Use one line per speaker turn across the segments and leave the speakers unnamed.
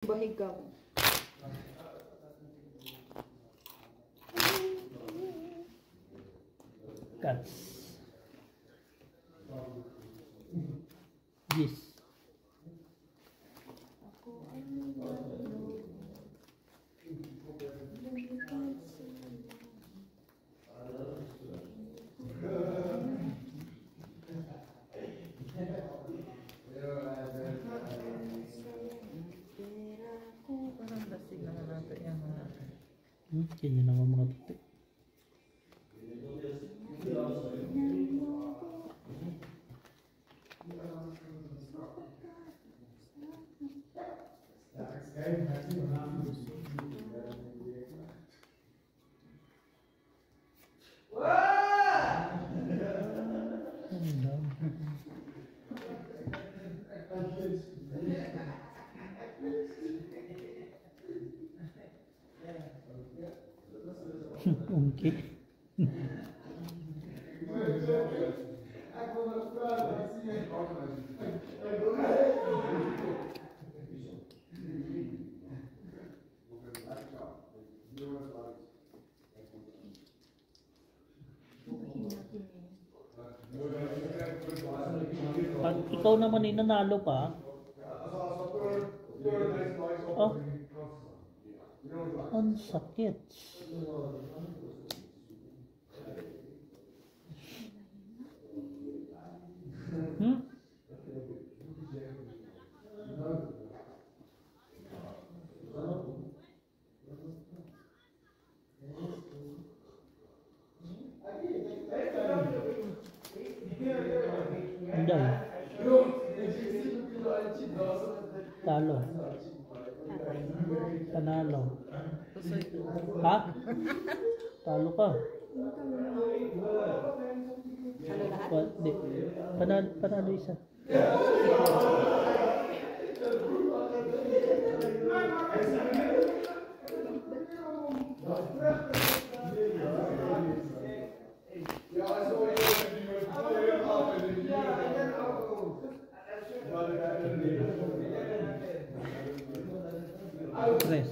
Bahigaw.
Cats. Yes.
Parang lasing naman natin yan.
Ganyan naman mga tuti. Okay. Pag ikaw naman ay nanalo pa, oh, ang sakit. Hindi. Talo. Panalo. Ha? Talo ka. Di. Panalo isa. Tres.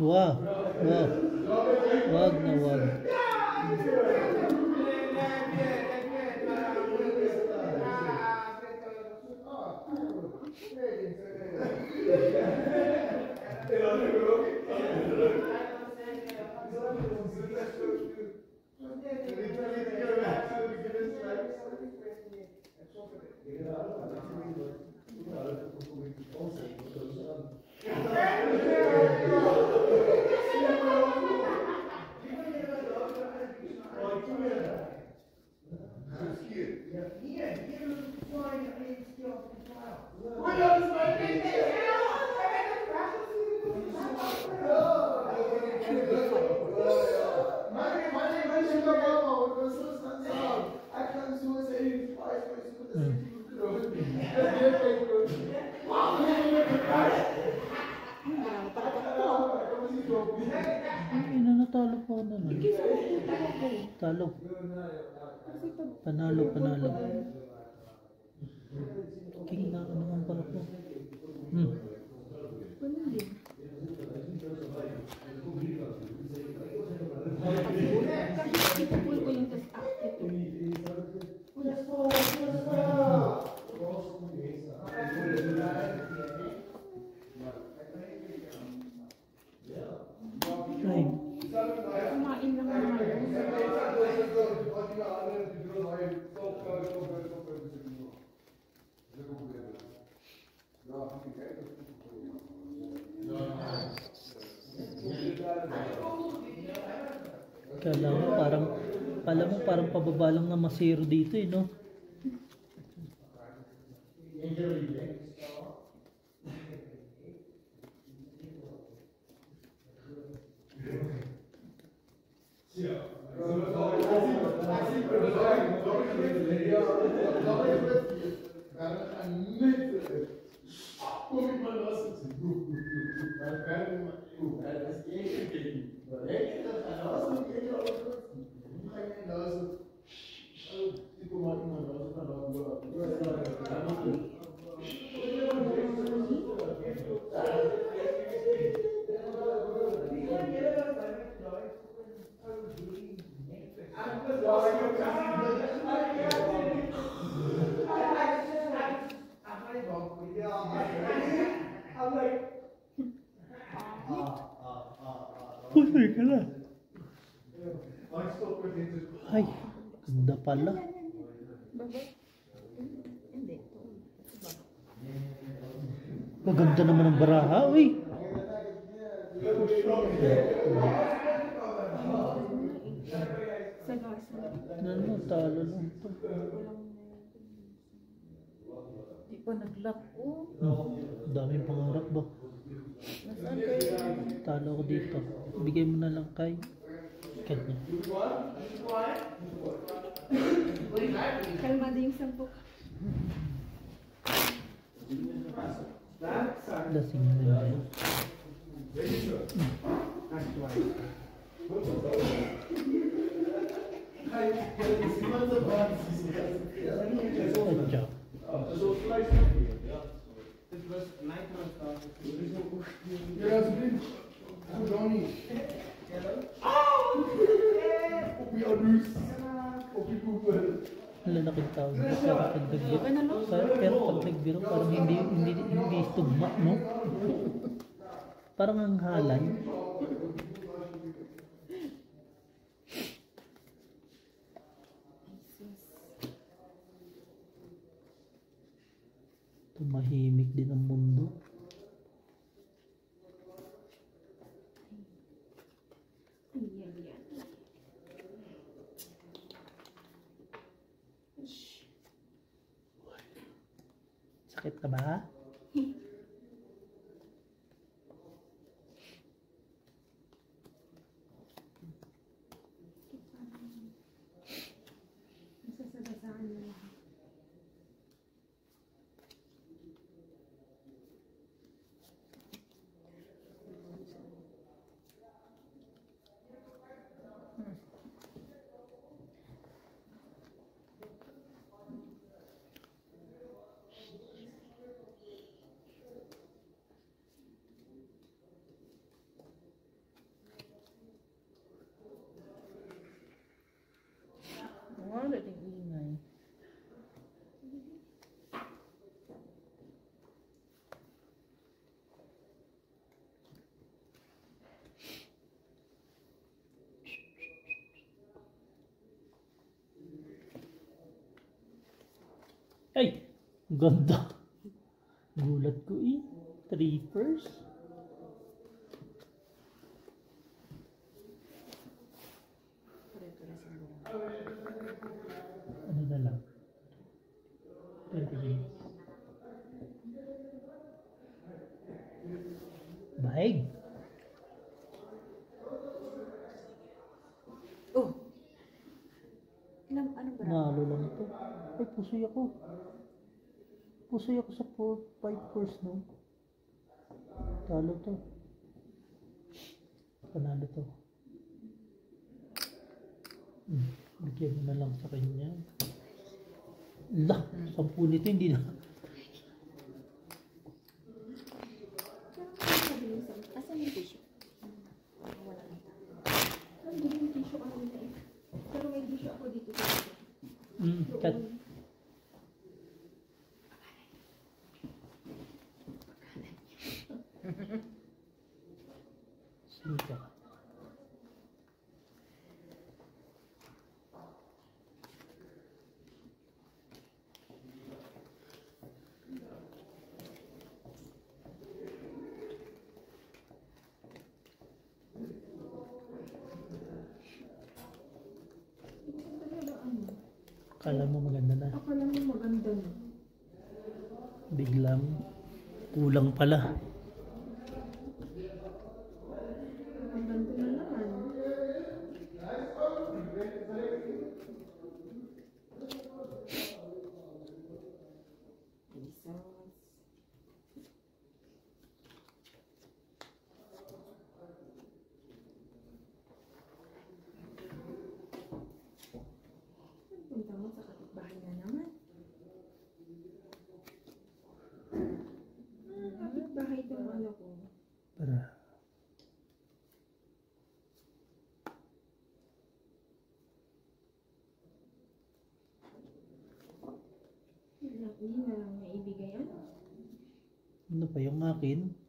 Wag. Wag na wag. Natalo po na. Talo. Panalo. King na ako naman pala po. Kala mo parang pababa lang na masiro dito eh, no? Pusoy ka na. Ay, ganda pala.
Baba? Hindi.
Maganda naman ang baraha, uy.
Sa gasa.
Ano, talo lang to.
Di pa nag-lock. Oh.
Daming pangarap ba?
Nasaan kayo?
Talo ko dito. Bigay mo na lang kay kanya.
Kalmado yung sampok.
Lasing na yun. Adja. Lalaking tao nito, pero pag nagbiro, pag nagbiro, parang hindi tugma, no? Parang ang halay. Tumahimik din ang mundo. Sakit ka ba?
Nasasagasaan na lang. Wala din ingay.
Ay! Ganda! Gulat ko eh. Trippers. Ano na lang? 20 minutes. Baig!
Oh! Anong ba?
Nalo lang ito. Ay, pusoy ako. Pusoy ako sa 5 course, no? Talo to. Panalo to. Bigyan mo na lang sa kanya. Lah, 10 nito hindi na.
Asan yung tissue? Wala na. Nandun yung tissue kanina eh. Pero may tissue ako dito.
Cut. Sika. Kala mo maganda na.
Akala mo maganda na.
Biglang kulang pala.
Maganda na naman. Punta mo sa kapitbahay na naman. Kapitbahay itong ano ko.
Para.
Hindi na lang niya ibigay ano.
Ano pa yung akin?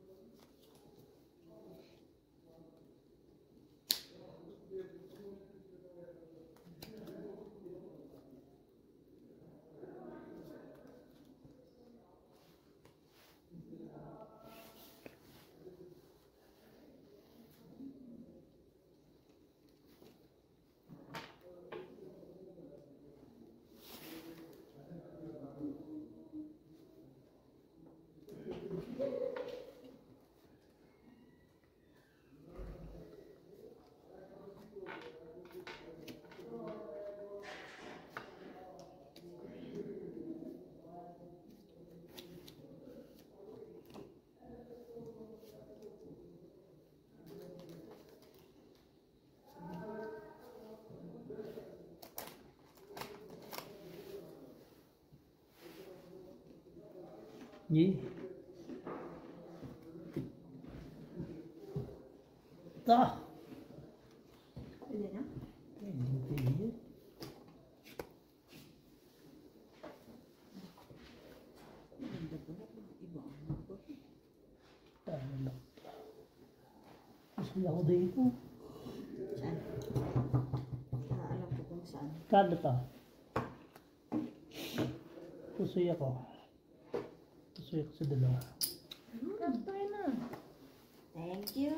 Ye. Ah.
Pwede na?
Hindi. Ano? Gusto ako dito.
Saan? Alam ko kung saan.
Kano to? Pusoy ako. Pusoy ako sa dalawa.
Tayo na.
Thank you.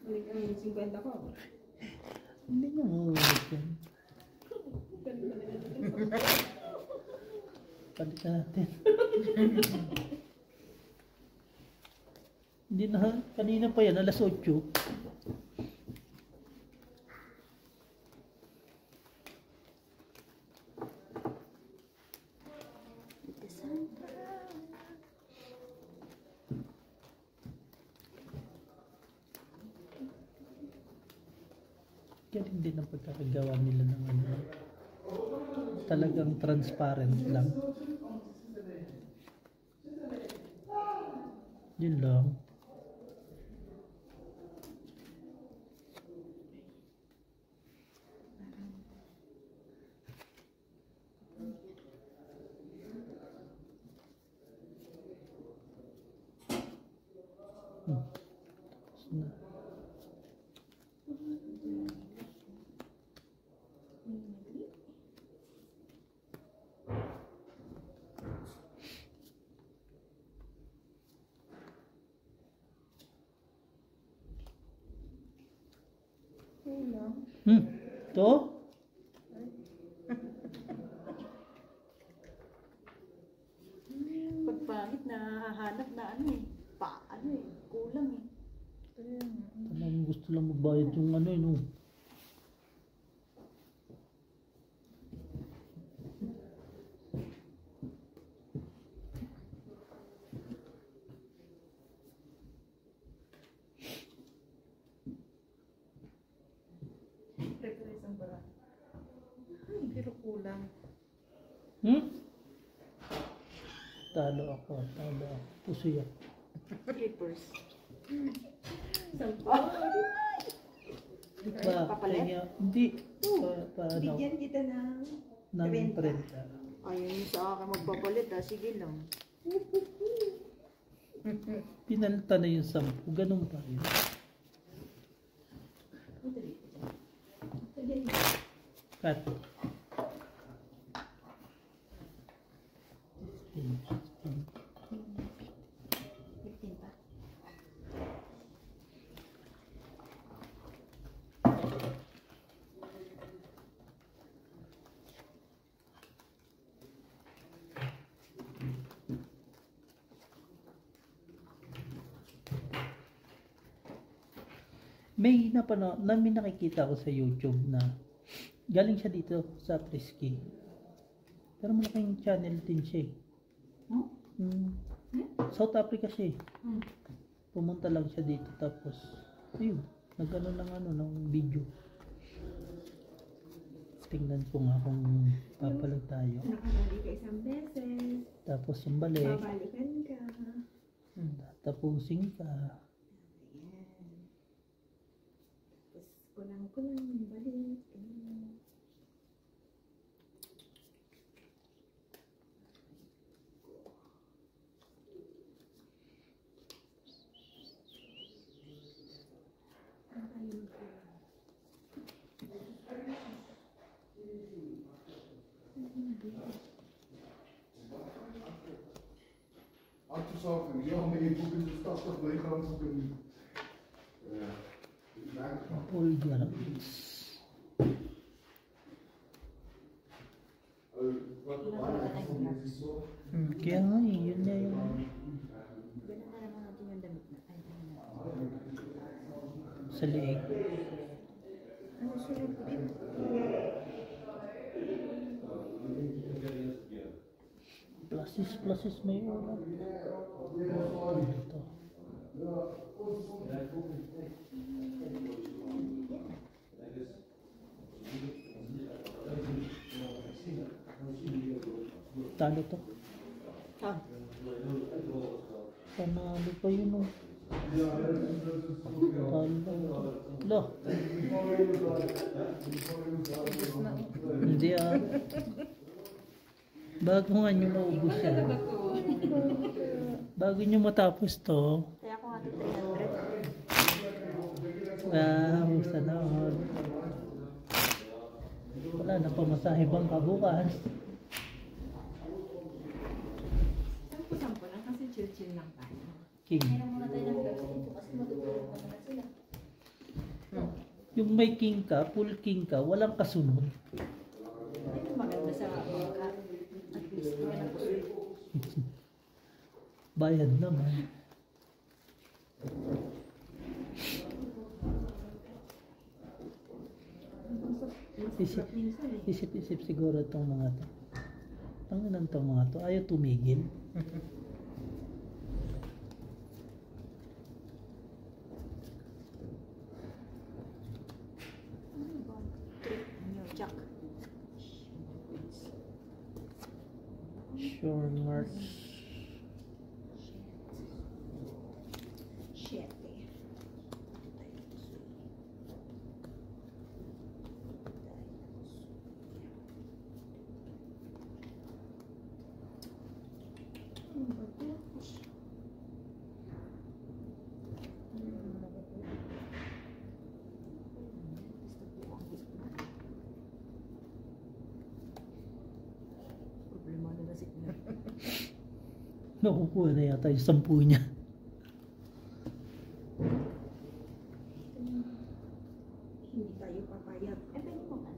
Balik kami yung 50 ko.
Hindi nga mawawag yan. Palit na natin. Hindi na, kanina pa yan, alas 8. Galing din ang pagkakagawa nila ng ano. Talagang transparent lang. Yun lang. Tapos na. To?
Pag pangit na hahanap na ano eh. Ano eh. Kulang eh.
Talagang gusto lang magbayad yung ano eh, no?
Preparation para. Pero kulang.
Talo ako. Pusoy ako.
Slippers. Papalit?
Kaya, hindi. Paano?
Bigyan kita ng
Ng
30.
30.
Ayaw niyo sa akin magpapalit ah. Sige lang.
Pinalta na yung 10. Ganun pa rin. Cut.
15 pa.
may nakikita ko sa YouTube na galing siya dito sa Frisky. Pero malaking channel din siya eh.
No?
South Africa siya eh.
Hmm.
Pumunta lang siya dito tapos ayun, nagano ng video. Tingnan ko nga kung papalag tayo.
Nakabali ka isang beses.
Tapos yung balik,
Babalikan ka.
tapusin ka.
Ayan. Tapos kulang-kulang, balik. Ayan. Ang tayo magkulang.
Afterschaffen, ja, maar je moet in de stad toch leeggaan zoeken.
All yan. Kaya nga eh, yun na yung
Ganun na naman natin yung damit na. Ay,
sa leeg.
ano sunod ko dito?
Plasis may ulam. Ito. Talo to. Panalo pa yun oh. Talo. Lo. Hindi ah. Bago nga nyo maubos yan. Bago nyo matapos to.
Kaya ako nga 300.
Sana all. Wala na pamasahe bang kabukas.
Sampo-sampo lang kasi chill-chill lang tayo.
King.
Meron muna tayo ng vlogs dito kasi matutulog pa naman sila.
Yung may king ka, full king ka, walang kasunod.
Ay, maganda sa bangka. At least hindi ka na puso.
Bayad naman. Isip,
Minsan eh.
isip siguro itong mga to. Tanginan itong mga to. Ayaw tumigil.
Ano ba? New Jack.
Sure marks.
Shit eh. Ano ba ito? Problema na na signal.
Nakukuha na yata yung 10 niya.
Hindi tayo papayag. Eh, pwede mo ano?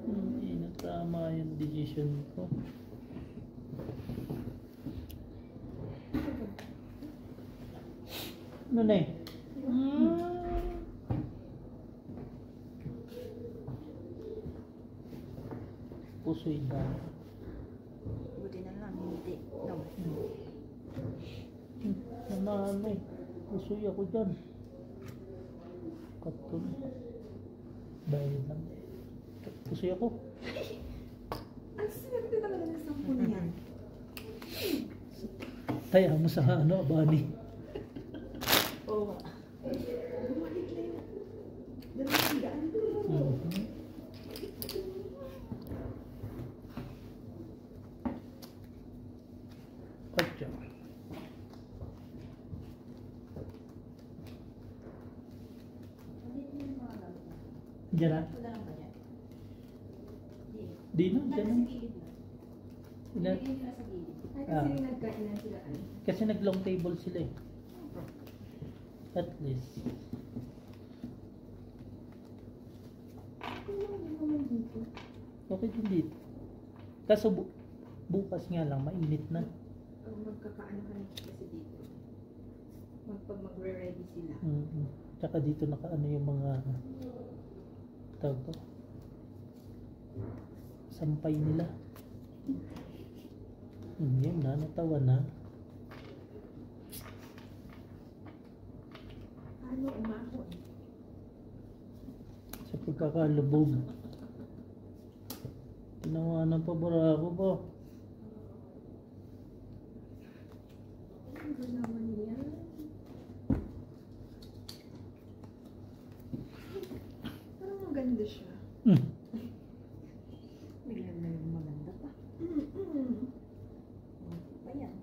Hindi na tama yung decision ko. Ano na eh? Pusoy na.
Buti na lang, hindi. No.
Ano eh? Pusoy ako dyan. Katun. Dahil lang eh. Pusoy ako.
Ang swerte talaga ng 10 niyan.
Taya mo sa ano, Bani.
Oo. Bumalik na yun. 200.
Katya. Diyan na.
Wala lang ba yan?
Di na,
Nasa
diyan na.
gilid na.
Ilan?
Ilagay nila sa gilid.
Ay,
Ah.
kasi nagkainan sila ano.
Kasi nag-long table sila eh. At least.
Ano naman dito?
Okay din dito. Kaso bukas nga lang, mainit na.
Magkakaano ka na kasi dito. Pag magre-ready sila.
Tsaka dito nakaano yung mga tawag to, sampay nila. Yun na, natawa na.
Ano umahon?
Sa pagkakalubog. Tinawanan pa bara ako ba?
Ano naman yan? Parang maganda siya.
Biglang na yung maganda pa. Pa yan.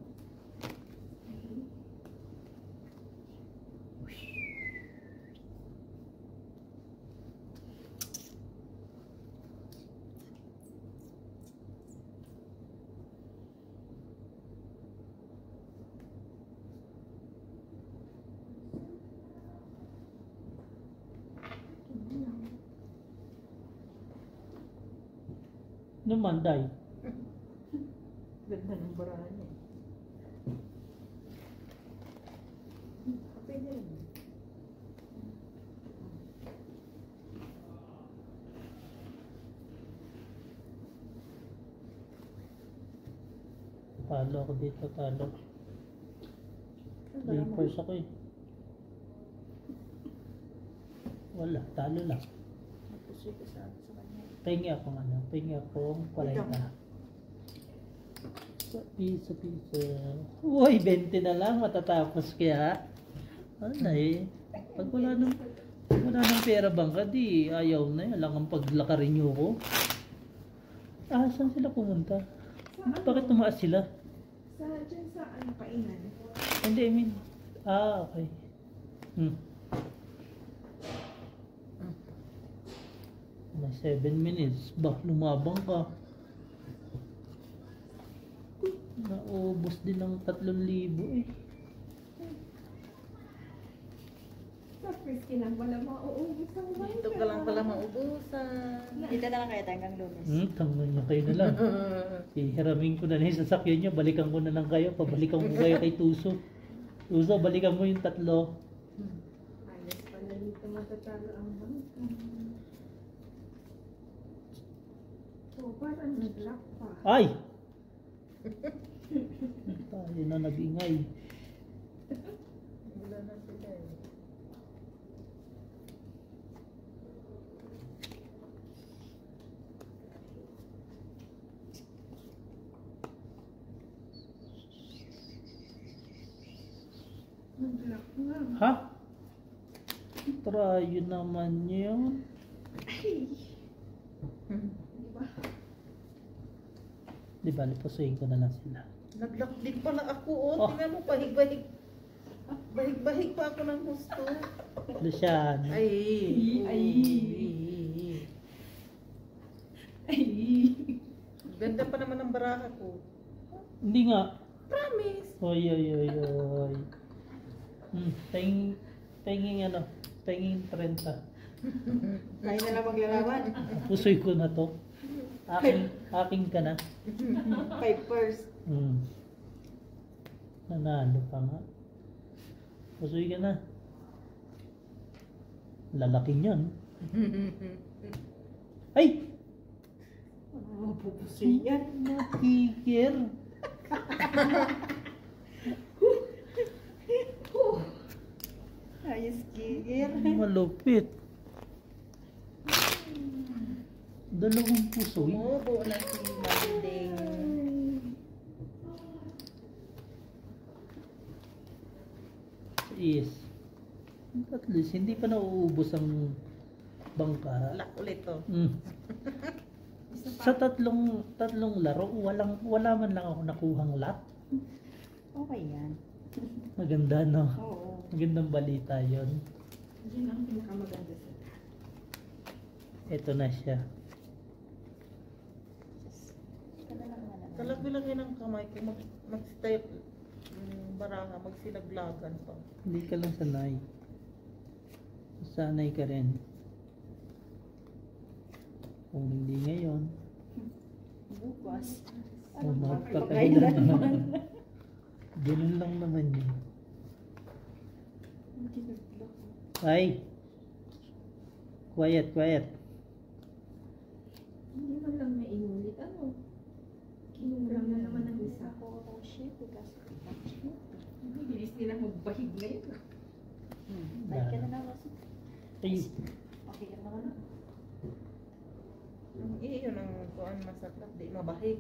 Manday.
Ganda ng baraan niya.
Pwede rin.
Talo ako dito, talo. Papers ako eh. Wala, talo lang.
Napusoy ko sa kanya.
Pahingi akong palayta. Sa piso. Uy, 20 na lang, matatapos kaya. Ano eh. Pag wala nang pera bangka, di ayaw na yun. Lang ang paglakarin nyo ko. Saan sila pumunta? Bakit tumaas sila?
Dyan sa ano, kainan.
Hindi, I mean. Okay. May 7 minutes. Bah, lumabang ka. Naubos din ng 3,000 eh.
Sa frisky lang pala mauubos ang bahay.
Dito ka lang pala maubusan. Dito na lang kaya tayo hanggang Lunes.
Tanggal niya kayo na lang. Ihiramin ko na yung sasakyan niyo. Balikan ko na lang kayo. Pabalikan ko kayo kay Tuso. Tuso, balikan mo yung 3.
Ayos pala dito matatalo ang bangka. Oh, parang nag-lock pa.
Ay! Tayo na nag-ingay.
Wala na sila eh.
Nag-lock na.
Ha? Try yun naman yun.
Ay! Diba?
Di ba, lipusuin ko na lang sila.
Nag-lock din pala ako.
Oh.
Tingnan mo, bahig-bahig. Bahig-bahig pa ako ng gusto.
Lucian.
Ay. Ganda pa naman ang baraha ko.
Hindi nga.
Promise.
Oy. Tingin 30.
Kayo na lang maglalaban.
Pusoy ko na to. Aking ka na.
5 first.
Nanalo pa nga. Pusoy ka na. Lalaki niyan. Ay!
Mapupusin yan.
Nakikir.
Ayos kigir.
Malupit. 2 pusoy.
Umubo na si Manding.
Is. At least, hindi pa nauubos ang bangka.
Lock ulit to.
Sa tatlong laro, wala man lang ako nakuhang lock.
Okay yan.
Maganda, no?
Oo.
Magandang balita yon.
Yan ang pinakamaganda sa
Ito na siya.
Talagbilagay ng kamay ko. Mag-step. Baraha. Magsilaglagan pa.
Hindi ka lang sanay. Sanay ka rin. Kung hindi ngayon,
Bukas.
kung magpakailan naman. Ganun lang naman yun.
Hindi nag-block.
Ay! Quiet, quiet.
Hindi man lang nainulit. Ano? Kinulang na naman ang isa.
Ako, shit, because
Ang bilis nila magbahig ngayon.
bike ka na naman.
Ay,
Okay ka naman.
Yun ang kuan masarap. Di mabahig.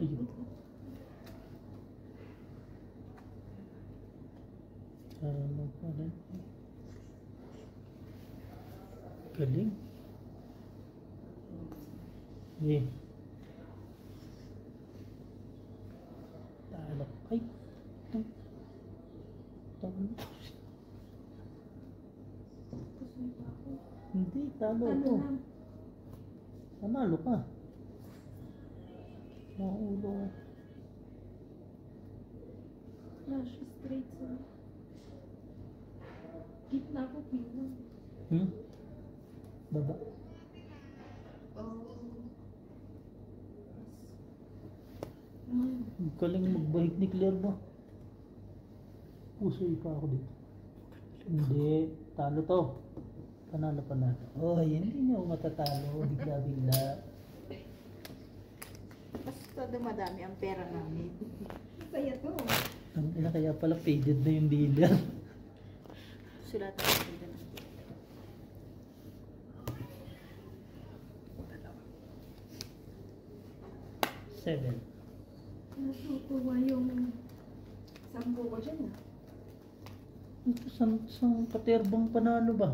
ay. Ano pala? Galing. Eh. Talo. Ay. Ito. Talo. Hindi, talo
Ano
ako.
lang?
Panalo ka. Naulo.
Flash straight sa... Gitna ko, pino.
Baba. Ang galing magbahig ni Claire ba? Pusoy pa ako dito. Hindi. Talo to. Panalo, panalo. Oh, hindi niya ako matatalo. Bigla-bigla.
Basta dumadami ang pera namin.
Saya to.
Ang ina kaya pala faded na yung dealer.
Sila tayo dito na.
Seven.
Natutuwa yung sampo ko dyan ah.
Ito sa katerbang panalo ba?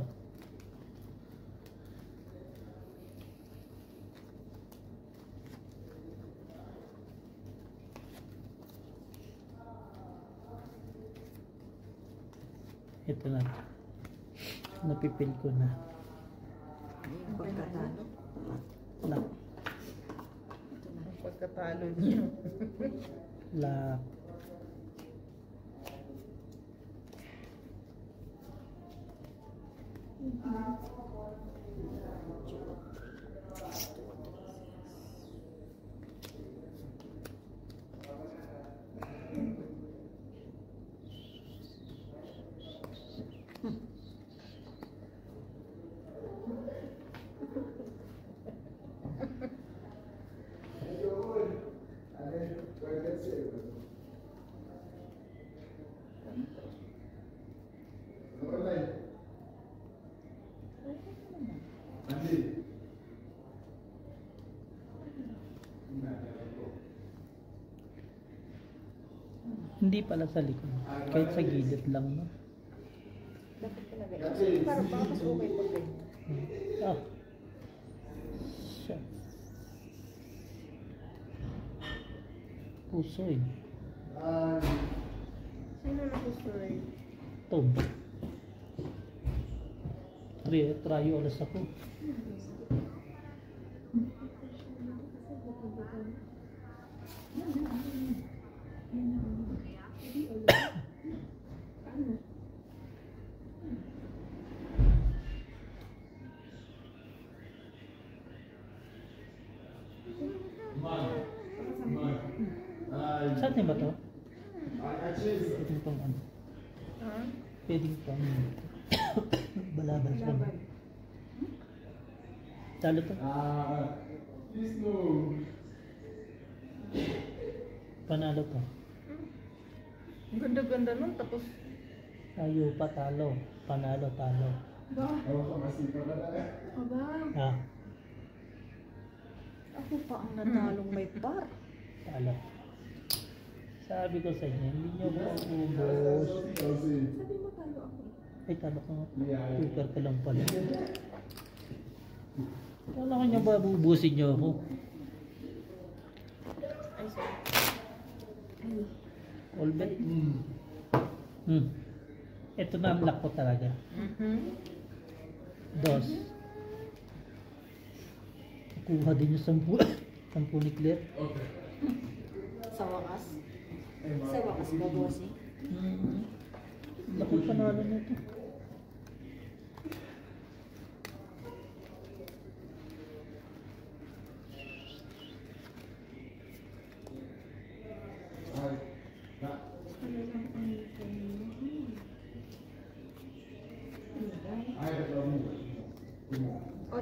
Ito na. Napipil ko na.
Yung pagkatalo.
Lock.
Ito na.
Ang pagkatalo niyo.
Lock. Hindi pala sa likod. Kahit sa gilid lang, no?
Dapat talaga. Kasi parang baka mas okay pag ganyan.
Ah. Siya. Pusoy.
Sino na gustoy?
Tom. Try ulas ako. Saan ba to? Pwedeng pang ano?
Ha?
Pwedeng pang balaban sa ano? Talo to? Panalo to.
Ang ganda-ganda nun, tapos...
Ayaw pa talo. Panalo, talo.
Ba? Aba?
Ah,
Ako pa ang natalong may par.
talo. Sabi ko sa inyo, hindi nyo ako ubos.
Sabi mo talo ako.
Ay, talo ka nga. Super ka lang pala. Kala ko nyo ba bubusin nyo ako?
Ay, sorry.
All bet? Ito na ang lock ko talaga. Dos. Kuha din yung 10. 10 ni Claire.
Sa wakas. Sa wakas ba, bossing?
Laki panalo nito.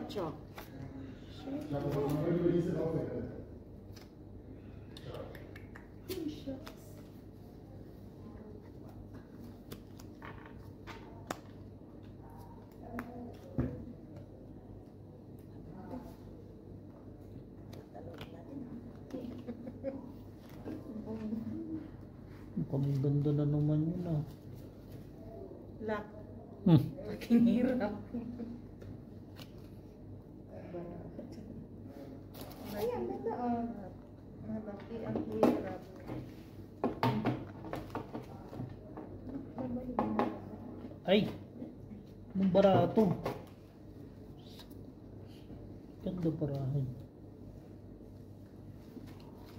Ja, aber man würde diese aufwickeln.
Mukhang ganda na naman yun ah.
Lock.
Hmm.
Aking hirap. Ay, ang ganda oh. Malaki ang hirap.
Ay! Anong barato? Ganda parahin.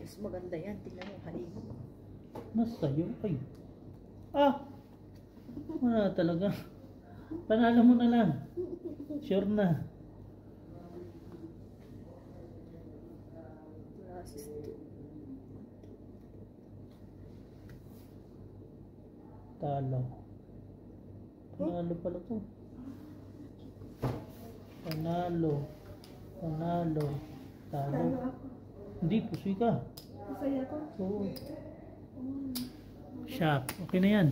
Mas maganda yan. Tingnan mo, haligo.
Nasa'yo. Ay! Ah! Wala talaga. Panalo mo na lang. Sure na. Talo. Panalo pala to. Panalo. Panalo. Talo. Hindi, pusoy ka.
Masaya ko.
Oo. Shop. Okay na yan.